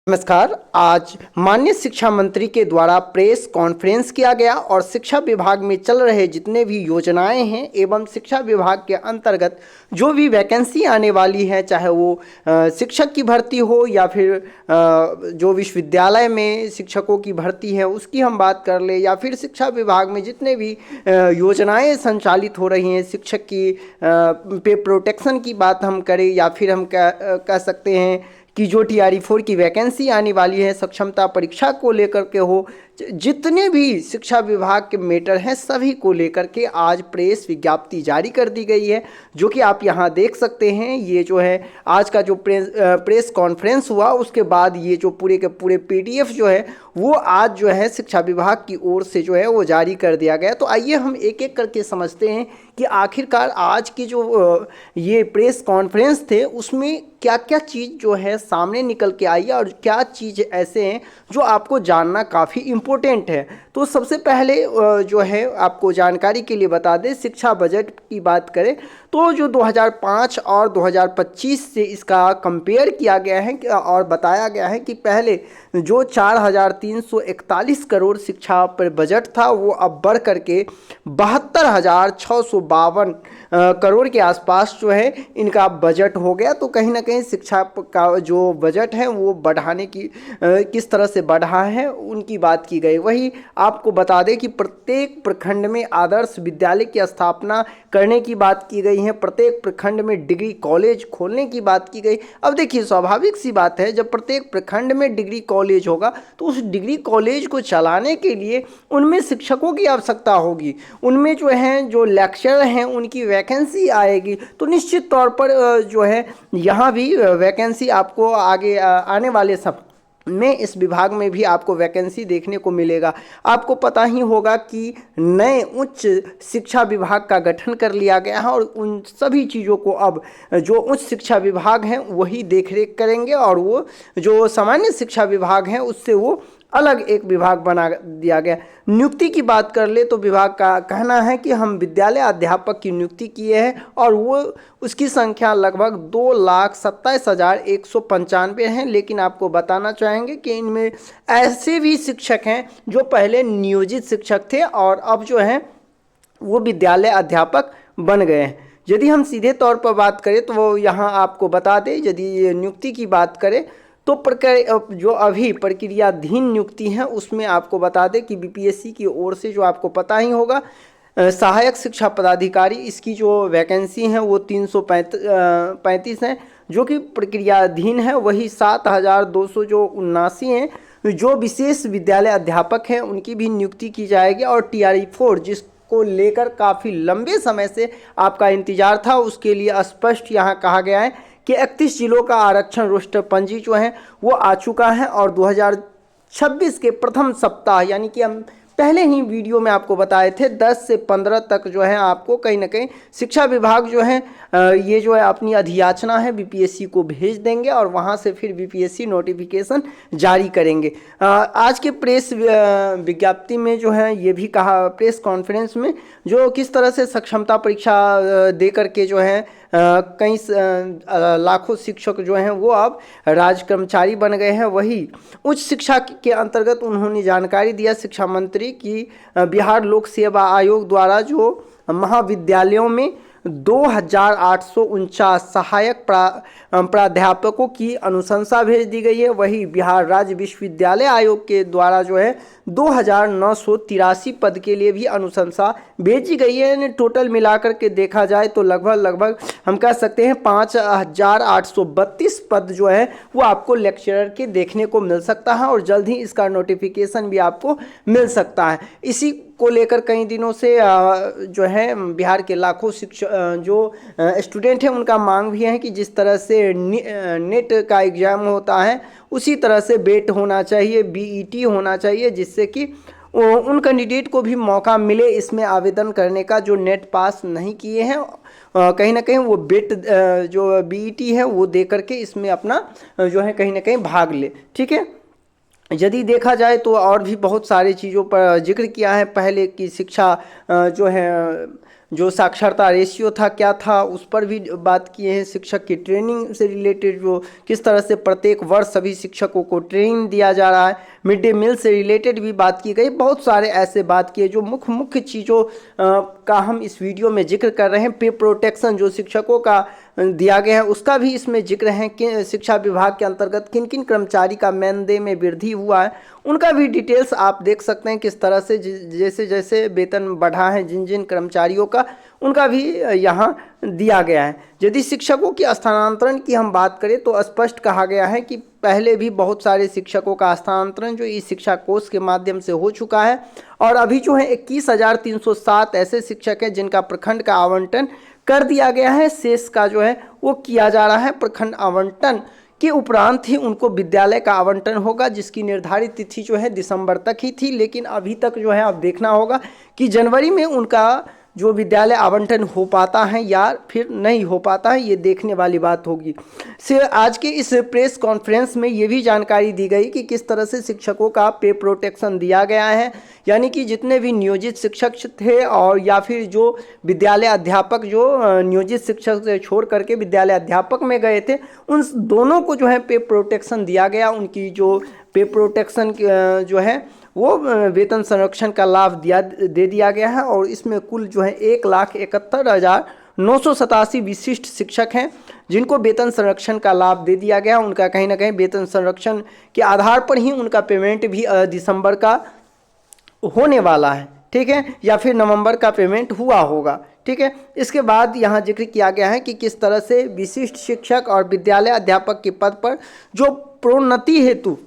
नमस्कार। आज माननीय शिक्षा मंत्री के द्वारा प्रेस कॉन्फ्रेंस किया गया और शिक्षा विभाग में चल रहे जितने भी योजनाएं हैं एवं शिक्षा विभाग के अंतर्गत जो भी वैकेंसी आने वाली है, चाहे वो शिक्षक की भर्ती हो या फिर जो विश्वविद्यालय में शिक्षकों की भर्ती है उसकी हम बात कर ले, या फिर शिक्षा विभाग में जितने भी योजनाएं संचालित हो रही हैं, शिक्षक की पे प्रोटेक्शन की बात हम करें, या फिर हम कह सकते हैं कि जो TRE 4 की वैकेंसी आने वाली है, सक्षमता परीक्षा को लेकर के हो, जितने भी शिक्षा विभाग के मैटर हैं सभी को लेकर के आज प्रेस विज्ञप्ति जारी कर दी गई है, जो कि आप यहां देख सकते हैं। ये जो है आज का जो प्रेस कॉन्फ्रेंस हुआ, उसके बाद ये जो पूरे के पूरे PDF जो है वो आज जो है शिक्षा विभाग की ओर से जो है वो जारी कर दिया गया। तो आइए हम एक एक करके समझते हैं कि आखिरकार आज की जो ये प्रेस कॉन्फ्रेंस थे उसमें क्या क्या चीज़ जो है सामने निकल के आई है और क्या चीज़ ऐसे हैं जो आपको जानना काफ़ी इम्पोर्टेंट है। तो सबसे पहले जो है आपको जानकारी के लिए बता दें, शिक्षा बजट की बात करें तो जो 2005 और 2025 से इसका कंपेयर किया गया है और बताया गया है कि पहले जो 4,341 करोड़ शिक्षा पर बजट था वो अब बढ़ करके 72,652 करोड़ के आसपास जो है इनका बजट हो गया। तो कहीं ना कहीं शिक्षा का जो बजट है वो बढ़ाने की किस तरह से बढ़ा है उनकी बात की गई। वही आपको बता दें कि प्रत्येक प्रखंड में आदर्श विद्यालय की स्थापना करने की बात की गई है, प्रत्येक प्रखंड में डिग्री कॉलेज खोलने की बात की गई। अब देखिए, स्वाभाविक सी बात है, जब प्रत्येक प्रखंड में डिग्री कॉलेज होगा तो उस डिग्री कॉलेज को चलाने के लिए उनमें शिक्षकों की आवश्यकता होगी, उनमें जो है जो लेक्चरर हैं उनकी वैकेंसी आएगी। तो निश्चित तौर पर जो है यहाँ भी वैकेंसी आपको आगे आने वाले सब में इस विभाग में भी आपको वैकेंसी देखने को मिलेगा। आपको पता ही होगा कि नए उच्च शिक्षा विभाग का गठन कर लिया गया है और उन सभी चीज़ों को अब जो उच्च शिक्षा विभाग हैं वही देखरेख करेंगे और वो जो सामान्य शिक्षा विभाग हैं उससे वो अलग एक विभाग बना दिया गया। नियुक्ति की बात कर ले तो विभाग का कहना है कि हम विद्यालय अध्यापक की नियुक्ति किए हैं और वो उसकी संख्या लगभग 2,27,195 हैं। लेकिन आपको बताना चाहेंगे कि इनमें ऐसे भी शिक्षक हैं जो पहले नियोजित शिक्षक थे और अब जो हैं वो विद्यालय अध्यापक बन गए हैं। यदि हम सीधे तौर पर बात करें तो वो यहाँ आपको बता दें, यदि नियुक्ति की बात करें तो जो अभी प्रक्रियाधीन नियुक्ति है उसमें आपको बता दें कि BPSC की ओर से जो आपको पता ही होगा सहायक शिक्षा पदाधिकारी, इसकी जो वैकेंसी है वो 335 है, जो कि प्रक्रियाधीन है। वही 7,279 हैं जो विशेष विद्यालय अध्यापक हैं उनकी भी नियुक्ति की जाएगी। और TRE 4 जिसको लेकर काफ़ी लंबे समय से आपका इंतजार था, उसके लिए स्पष्ट यहाँ कहा गया है कि 31 जिलों का आरक्षण रोस्टर पंजी जो है वो आ चुका है और 2026 के प्रथम सप्ताह, यानी कि हम पहले ही वीडियो में आपको बताए थे 10 से 15 तक जो है आपको कहीं ना कहीं शिक्षा विभाग जो है ये जो है अपनी अधियाचना है BPSC को भेज देंगे और वहाँ से फिर BPSC नोटिफिकेशन जारी करेंगे। आज के प्रेस विज्ञप्ति में जो है ये भी कहा, प्रेस कॉन्फ्रेंस में, जो किस तरह से सक्षमता परीक्षा दे करके जो है कई लाखों शिक्षक जो हैं वो अब राज कर्मचारी बन गए हैं। वही उच्च शिक्षा के अंतर्गत उन्होंने जानकारी दिया शिक्षा मंत्री की बिहार लोक सेवा आयोग द्वारा जो महाविद्यालयों में 2,849 सहायक प्राध्यापकों की अनुशंसा भेज दी गई है। वही बिहार राज्य विश्वविद्यालय आयोग के द्वारा जो है 2,983 पद के लिए भी अनुशंसा भेजी गई है। यानी टोटल मिलाकर के देखा जाए तो लगभग हम कह सकते हैं 5,832 पद जो है वो आपको लेक्चरर के देखने को मिल सकता है और जल्द ही इसका नोटिफिकेशन भी आपको मिल सकता है। इसी को लेकर कई दिनों से जो है बिहार के लाखों शिक्षक जो स्टूडेंट हैं उनका मांग भी है कि जिस तरह से नेट का एग्ज़ाम होता है उसी तरह से बेट होना चाहिए, BET होना चाहिए, जिससे कि उन कैंडिडेट को भी मौका मिले इसमें आवेदन करने का जो नेट पास नहीं किए हैं। कहीं ना कहीं वो बेट जो BET है वो दे करके इसमें अपना जो है कहीं ना कहीं भाग ले। ठीक है, यदि देखा जाए तो और भी बहुत सारी चीज़ों पर जिक्र किया है पहले की शिक्षा जो है जो साक्षरता रेशियो था क्या था उस पर भी बात किए हैं। शिक्षक की ट्रेनिंग से रिलेटेड जो किस तरह से प्रत्येक वर्ष सभी शिक्षकों को ट्रेनिंग दिया जा रहा है, मिड डे मील से रिलेटेड भी बात की गई। बहुत सारे ऐसे बात किए जो मुख्य चीज़ों का हम इस वीडियो में जिक्र कर रहे हैं। पे प्रोटेक्शन जो शिक्षकों का दिया गया है उसका भी इसमें जिक्र है कि शिक्षा विभाग के अंतर्गत किन किन कर्मचारी का मानदेय में वृद्धि हुआ है उनका भी डिटेल्स आप देख सकते हैं। किस तरह से जैसे जैसे वेतन बढ़ा है जिन जिन कर्मचारियों का उनका भी यहाँ दिया गया है। यदि शिक्षकों की स्थानांतरण की हम बात करें तो स्पष्ट कहा गया है कि पहले भी बहुत सारे शिक्षकों का स्थानांतरण जो इस शिक्षा कोष के माध्यम से हो चुका है और अभी जो है 21,307 ऐसे शिक्षक हैं जिनका प्रखंड का आवंटन कर दिया गया है। शेष का जो है वो किया जा रहा है। प्रखंड आवंटन के उपरांत ही उनको विद्यालय का आवंटन होगा जिसकी निर्धारित तिथि जो है दिसंबर तक ही थी, लेकिन अभी तक जो है अब देखना होगा कि जनवरी में उनका जो विद्यालय आवंटन हो पाता है या फिर नहीं हो पाता है, ये देखने वाली बात होगी। से आज के इस प्रेस कॉन्फ्रेंस में ये भी जानकारी दी गई कि किस तरह से शिक्षकों का पे प्रोटेक्शन दिया गया है, यानी कि जितने भी नियोजित शिक्षक थे और या फिर जो विद्यालय अध्यापक जो नियोजित शिक्षक से छोड़ करके विद्यालय अध्यापक में गए थे उन दोनों को जो है पे प्रोटेक्शन दिया गया। उनकी जो पे प्रोटेक्शन जो है वो वेतन संरक्षण का लाभ दे दिया गया है और इसमें कुल जो है 1,71,987 विशिष्ट शिक्षक हैं जिनको वेतन संरक्षण का लाभ दे दिया गया। उनका कहीं ना कहीं वेतन संरक्षण के आधार पर ही उनका पेमेंट भी दिसंबर का होने वाला है, ठीक है, या फिर नवंबर का पेमेंट हुआ होगा, ठीक है। इसके बाद यहाँ जिक्र किया गया है कि किस तरह से विशिष्ट शिक्षक और विद्यालय अध्यापक के पद पर जो प्रोन्नति हेतु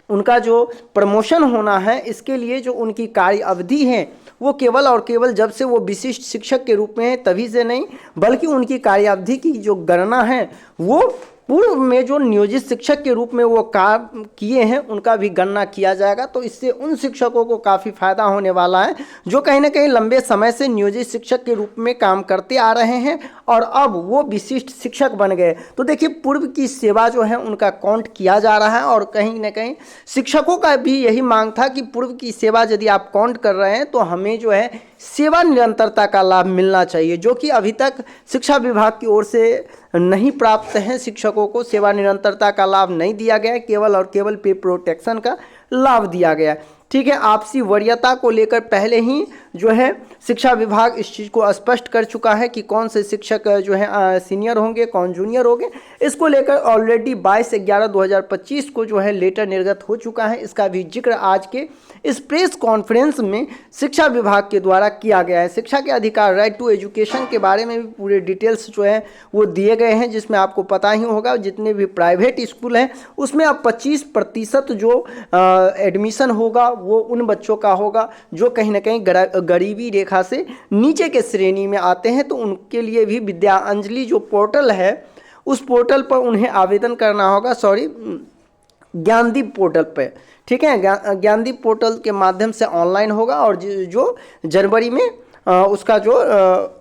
उनका जो प्रमोशन होना है इसके लिए जो उनकी कार्य अवधि है वो केवल और केवल जब से वो विशिष्ट शिक्षक के रूप में है तभी से नहीं, बल्कि उनकी कार्य अवधि की जो गणना है वो पूर्व में जो नियोजित शिक्षक के रूप में वो कार्य किए हैं उनका भी गणना किया जाएगा। तो इससे उन शिक्षकों को काफ़ी फायदा होने वाला है जो कहीं ना कहीं लंबे समय से नियोजित शिक्षक के रूप में काम करते आ रहे हैं और अब वो विशिष्ट शिक्षक बन गए। तो देखिए पूर्व की सेवा जो है उनका काउंट किया जा रहा है और कहीं ना कहीं शिक्षकों का भी यही मांग था कि पूर्व की सेवा यदि आप काउंट कर रहे हैं तो हमें जो है सेवा निरंतरता का लाभ मिलना चाहिए, जो कि अभी तक शिक्षा विभाग की ओर से नहीं प्राप्त है। शिक्षकों को सेवा निरंतरता का लाभ नहीं दिया गया है, केवल और केवल पे प्रोटेक्शन का लाभ दिया गया है, ठीक है। आपसी वरीयता को लेकर पहले ही जो है शिक्षा विभाग इस चीज़ को स्पष्ट कर चुका है कि कौन से शिक्षक जो है सीनियर होंगे कौन जूनियर होंगे। इसको लेकर ऑलरेडी 22/11/2025 को जो है लेटर निर्गत हो चुका है। इसका भी जिक्र आज के इस प्रेस कॉन्फ्रेंस में शिक्षा विभाग के द्वारा किया गया है। शिक्षा के अधिकार राइट टू एजुकेशन के बारे में भी पूरे डिटेल्स जो है वो दिए गए हैं, जिसमें आपको पता ही होगा जितने भी प्राइवेट स्कूल हैं उसमें अब 25% जो एडमिशन होगा वो उन बच्चों का होगा जो कहीं ना कहीं गरीबी रेखा से नीचे के श्रेणी में आते हैं। तो उनके लिए भी विद्यांजलि जो पोर्टल है उस पोर्टल पर उन्हें आवेदन करना होगा, ज्ञानदीप पोर्टल पे, ठीक है। ज्ञानदीप पोर्टल के माध्यम से ऑनलाइन होगा और जो जनवरी में उसका जो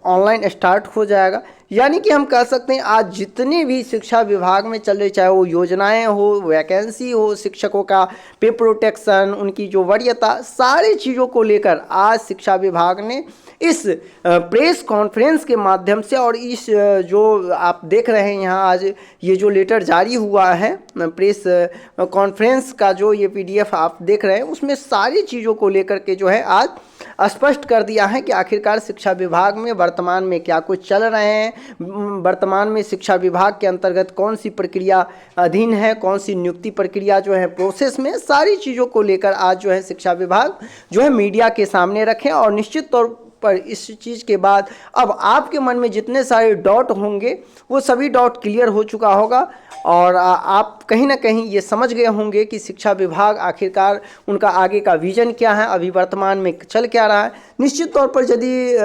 ऑनलाइन स्टार्ट हो जाएगा। यानी कि हम कह सकते हैं आज जितने भी शिक्षा विभाग में चल रही, चाहे वो योजनाएं हो, वैकेंसी हो, शिक्षकों का पे प्रोटेक्शन, उनकी जो वरीयता, सारी चीज़ों को लेकर आज शिक्षा विभाग ने इस प्रेस कॉन्फ्रेंस के माध्यम से और इस जो आप देख रहे हैं यहाँ आज ये जो लेटर जारी हुआ है प्रेस कॉन्फ्रेंस का जो ये PDF आप देख रहे हैं उसमें सारी चीज़ों को लेकर के जो है आज स्पष्ट कर दिया है कि आखिरकार शिक्षा विभाग में वर्तमान में क्या कुछ चल रहे हैं, वर्तमान में शिक्षा विभाग के अंतर्गत कौन सी प्रक्रिया अधीन है, कौन सी नियुक्ति प्रक्रिया जो है प्रोसेस में, सारी चीज़ों को लेकर आज जो है शिक्षा विभाग जो है मीडिया के सामने रखें। और निश्चित तौर पर इस चीज़ के बाद अब आपके मन में जितने सारे डाउट होंगे वो सभी डाउट क्लियर हो चुका होगा और आप कहीं ना कहीं ये समझ गए होंगे कि शिक्षा विभाग आखिरकार उनका आगे का विजन क्या है, अभी वर्तमान में चल क्या रहा है। निश्चित तौर पर यदि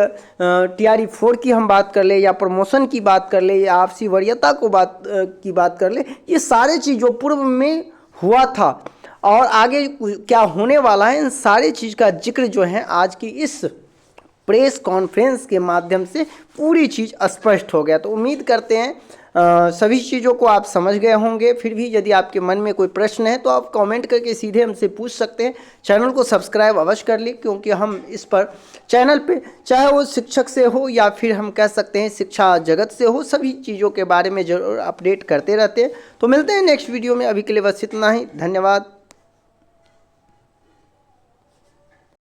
TRE 4 की हम बात कर ले या प्रमोशन की बात कर ले या आपसी वरीयता की बात कर ले, ये सारे चीज़ जो पूर्व में हुआ था और आगे क्या होने वाला है, इन सारी चीज़ का जिक्र जो है आज की इस प्रेस कॉन्फ्रेंस के माध्यम से पूरी चीज़ स्पष्ट हो गया। तो उम्मीद करते हैं सभी चीज़ों को आप समझ गए होंगे। फिर भी यदि आपके मन में कोई प्रश्न है तो आप कमेंट करके सीधे हमसे पूछ सकते हैं। चैनल को सब्सक्राइब अवश्य कर ली, क्योंकि हम इस पर चैनल पे चाहे वो शिक्षक से हो या फिर हम कह सकते हैं शिक्षा जगत से हो, सभी चीज़ों के बारे में जरूर अपडेट करते रहते हैं। तो मिलते हैं नेक्स्ट वीडियो में, अभी के लिए बस इतना ही। धन्यवाद।